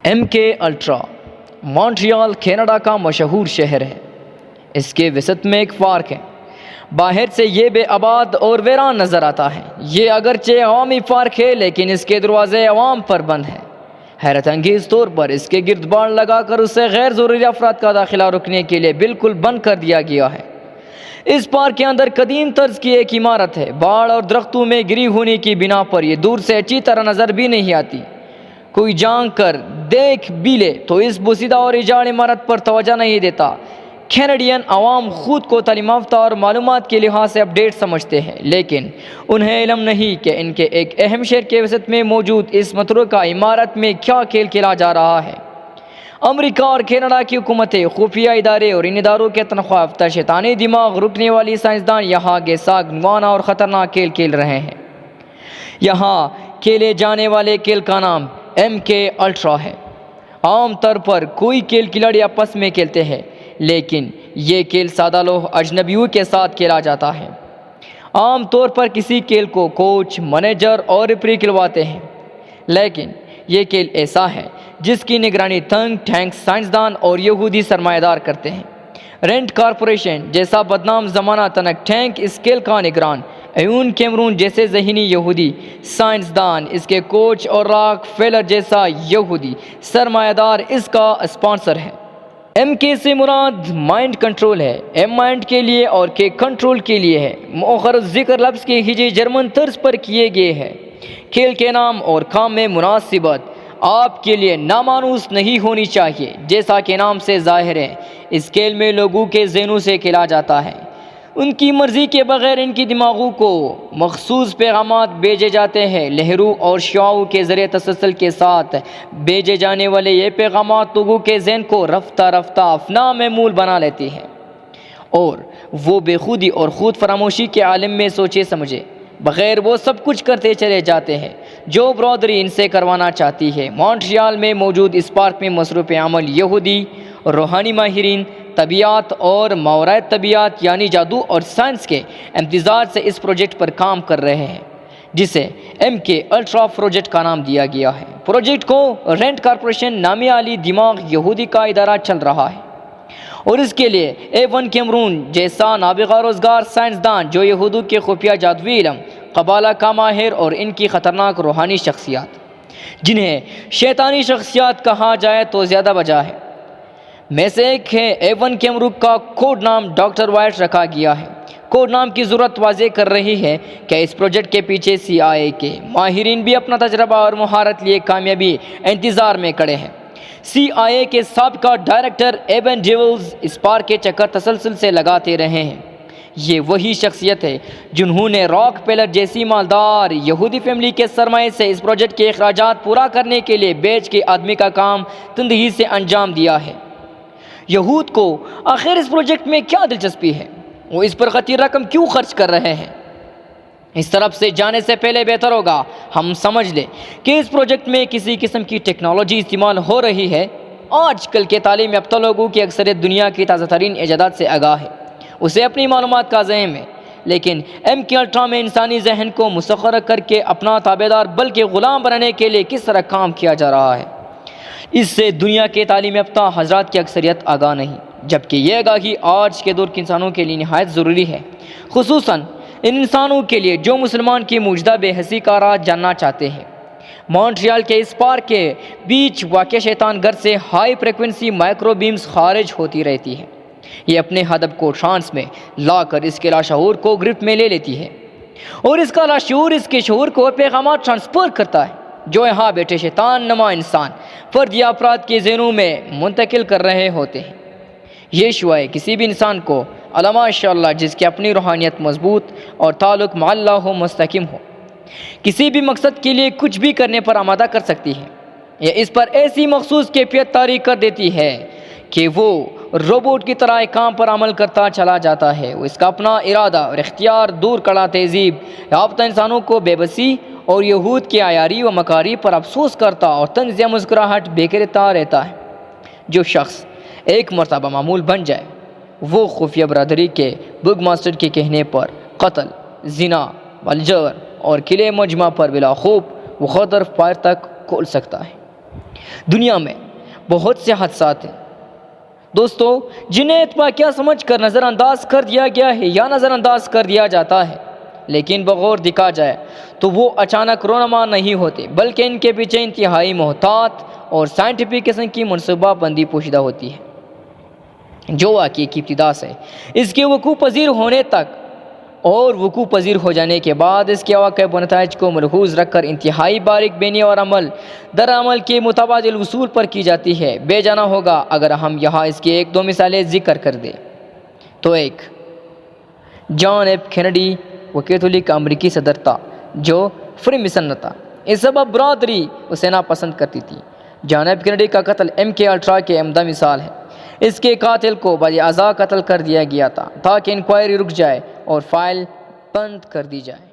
M کے ultra Montreal Canada کا مشہور شہر ہے۔ اس کے وسط میں ایک پارک ہے۔ باہر سے یہ بے آباد اور ویران نظر آتا ہے۔ یہ اگرچہ عوامی پارک ہے لیکن اس کے دروازے عوام پر بند ہیں۔ حیرت انگیز طور پر اس کے گرد باڑ لگا کر اسے غیر ضروری افراد کا داخلہ روکنے کے لیے بالکل بند کر دیا گیا ہے۔ اس پارک کے اندر قدیم طرز کی ایک عمارت ہے۔ باڑ اور درختوں میں گری ہونے کی بنا پر یہ دور سے اچھی طرح نظر بھی نہیں آتی۔ کوئی جان کر دیکھ بھی لے تو اس بوسیدہ اور اجاڑ عمارت پر توجہ نہیں دیتا۔ کینیڈین عوام خود کو تعلیم یافتہ اور معلومات کے لحاظ سے اپڈیٹ سمجھتے ہیں، لیکن انہیں علم نہیں کہ ان کے ایک اہم شہر کے وسط میں موجود اس متروکہ عمارت میں کیا کھیل کھیلا جا رہا ہے۔ امریکہ اور کینیڈا کی حکومتیں، خفیہ ادارے اور ان اداروں کے تنخواہ یافتہ شیطانی دماغ رکنے والی سائنسدان یہاں کے ساگوانہ اور خطرناک کھیل کھیل رہے ہیں۔ یہاں کھیلے جانے والے کھیل کا نام ایم کے الٹرا ہے۔ عام طور پر کوئی کھیل کھلاڑی آپس میں کھیلتے ہیں، لیکن یہ کھیل سادہ لوگ اجنبیوں کے ساتھ کھیلا جاتا ہے۔ عام طور پر کسی کھیل کو کوچ، مینیجر اور ریفری کھلواتے ہیں، لیکن یہ کھیل ایسا ہے جس کی نگرانی تھنک ٹینک سائنسدان اور یہودی سرمایہ دار کرتے ہیں۔ رینٹ کارپوریشن جیسا بدنام زمانہ تنک ٹینک اس کھیل کا نگران، ایون کیمرون جیسے ذہنی یہودی سائنسدان اس کے کوچ، اور راک فیلر جیسا یہودی سرمایہ دار اس کا اسپانسر ہے۔ ایم کے سے مراد مائنڈ کنٹرول ہے۔ ایم مائنڈ کے لیے اور کے کنٹرول کے لیے ہے۔ مؤخر ذکر لفظ کے ہجے جرمن طرز پر کیے گئے ہیں۔ کھیل کے نام اور کام میں مناسبت آپ کے لیے نامانوس نہیں ہونی چاہیے۔ جیسا کہ نام سے ظاہر ہے، اس کھیل میں لوگوں کے ذہنوں سے کھیلا جاتا ہے۔ ان کی مرضی کے بغیر ان کی دماغوں کو مخصوص پیغامات بھیجے جاتے ہیں۔ لہروں اور شعاعوں کے ذریعے تسلسل کے ساتھ بھیجے جانے والے یہ پیغامات لوگوں کے ذہن کو رفتہ رفتہ افنا محمول بنا لیتی ہیں، اور وہ بے خودی اور خود فراموشی کے عالم میں سوچے سمجھے بغیر وہ سب کچھ کرتے چلے جاتے ہیں جو برادری ان سے کروانا چاہتی ہے۔ مونٹریال میں موجود اس پارک میں مصروف عمل یہودی روحانی ماہرین طبیعت اور ماورائے طبیعت یعنی جادو اور سائنس کے امتزاج سے اس پروجیکٹ پر کام کر رہے ہیں، جسے ایم کے الٹرا پروجیکٹ کا نام دیا گیا ہے۔ پروجیکٹ کو رینٹ کارپوریشن نامی عالی دماغ یہودی کا ادارہ چل رہا ہے، اور اس کے لیے ایون کیمرون جیسا نابغہ روزگار سائنسدان جو یہودوں کے خفیہ جادوئی علم قبالہ کا ماہر اور ان کی خطرناک روحانی شخصیات جنہیں شیطانی شخصیات کہا جائے تو زیادہ بجا ہے میں سے ایک ہے۔ ایون کیمرون کا کوڈ نام ڈاکٹر وائٹ رکھا گیا ہے۔ کوڈ نام کی ضرورت واضح کر رہی ہے کہ اس پروجیکٹ کے پیچھے CIA کے ماہرین بھی اپنا تجربہ اور مہارت لیے کامیابی انتظار میں کھڑے ہیں۔ CIA کے سابقہ ڈائریکٹر ایبن ڈیولز اس پارک کے چکر تسلسل سے لگاتے رہے ہیں۔ یہ وہی شخصیت ہے جنہوں نے راک فیلر جیسی مالدار یہودی فیملی کے سرمایے سے اس پروجیکٹ کے اخراجات پورا کرنے کے لیے بیچ کے آدمی کا کام تندہی سے انجام دیا ہے۔ یہود کو آخر اس پروجیکٹ میں کیا دلچسپی ہے؟ وہ اس پر خطیر رقم کیوں خرچ کر رہے ہیں؟ اس طرف سے جانے سے پہلے بہتر ہوگا ہم سمجھ لیں کہ اس پروجیکٹ میں کسی قسم کی ٹیکنالوجی استعمال ہو رہی ہے۔ آج کل کے تعلیم یافتہ لوگوں کی اکثریت دنیا کی تازہ ترین ایجادات سے آگاہ ہے، اسے اپنی معلومات کا ذہن ہے، لیکن ایم کے الٹرا میں انسانی ذہن کو مسخر کر کے اپنا تابعدار بلکہ غلام بنانے کے لیے کس طرح کام کیا جا رہا ہے، اس سے دنیا کے تعلیم یافتہ حضرات کی اکثریت آگاہ نہیں، جبکہ یہ آگاہی آج کے دور کے انسانوں کے لیے نہایت ضروری ہے، خصوصاً ان انسانوں کے لیے جو مسلمان کی موجودہ بے حسی کا راز جاننا چاہتے ہیں۔ مونٹریال کے اس پارک کے بیچ واقع شیطان گھر سے ہائی فریکوینسی مائکرو بیمز خارج ہوتی رہتی ہیں۔ یہ اپنے ہدف کو ٹرانس میں لا کر اس کے لاشعور کو گرفت میں لے لیتی ہے، اور اس کا لاشعور اس کے شعور کو پیغامات ٹرانسفر کرتا ہے جو یہاں بیٹھے شیطان نما انسان فرد یا افراد کے ذہنوں میں منتقل کر رہے ہوتے ہیں۔ یہ شعاع کسی بھی انسان کو علامہ ماشاءاللہ جس کی اپنی روحانیت مضبوط اور تعلق مع اللہ ہو مستحکم ہو، کسی بھی مقصد کے لیے کچھ بھی کرنے پر آمادہ کر سکتی ہے۔ یہ اس پر ایسی مخصوص کیفیت طاری کر دیتی ہے کہ وہ روبوٹ کی طرح ایک کام پر عمل کرتا چلا جاتا ہے۔ وہ اس کا اپنا ارادہ اور اختیار دور کڑا تہذیب یافتہ انسانوں کو بے بسی اور یہود کی عیاری و مکاری پر افسوس کرتا اور طنز یا مسکراہٹ بیکرتا رہتا ہے۔ جو شخص ایک مرتبہ معمول بن جائے وہ خفیہ برادری کے بگ ماسٹر کے کہنے پر قتل، زنا، والجور اور قلعے مجمع پر بلا خوف و خطر فائر تک کھول سکتا ہے۔ دنیا میں بہت سے حادثات ہیں دوستو جنہیں اتفاقیہ سمجھ کر نظر انداز کر دیا گیا ہے یا نظر انداز کر دیا جاتا ہے، لیکن بغور دیکھا جائے تو وہ اچانک رونما نہیں ہوتے، بلکہ ان کے پیچھے انتہائی محتاط اور سائنٹیفک قسم کی منصوبہ بندی پوشیدہ ہوتی ہے، جو واقعے کی ابتدا سے اس کے وقوع پذیر ہونے تک اور وقوع پذیر ہو جانے کے بعد اس کے واقع و نتائج کو ملحوظ رکھ کر انتہائی باریک بینی اور عمل در عمل کے متبادل اصول پر کی جاتی ہے۔ بے جانا ہوگا اگر ہم یہاں اس کی ایک دو مثالیں ذکر کر دیں تو ایک جان ایف کینیڈی وہ کیتھولک امریکی صدر تھا جو فری مسن تھا، اس سبب برادری اسے ناپسند کرتی تھی۔ جان ایف کینیڈی کا قتل MK الٹرا کی عمدہ مثال ہے۔ اس کے قاتل کو بعد ازاں قتل کر دیا گیا تھا تاکہ انکوائری رک جائے اور فائل بند کر دی جائے۔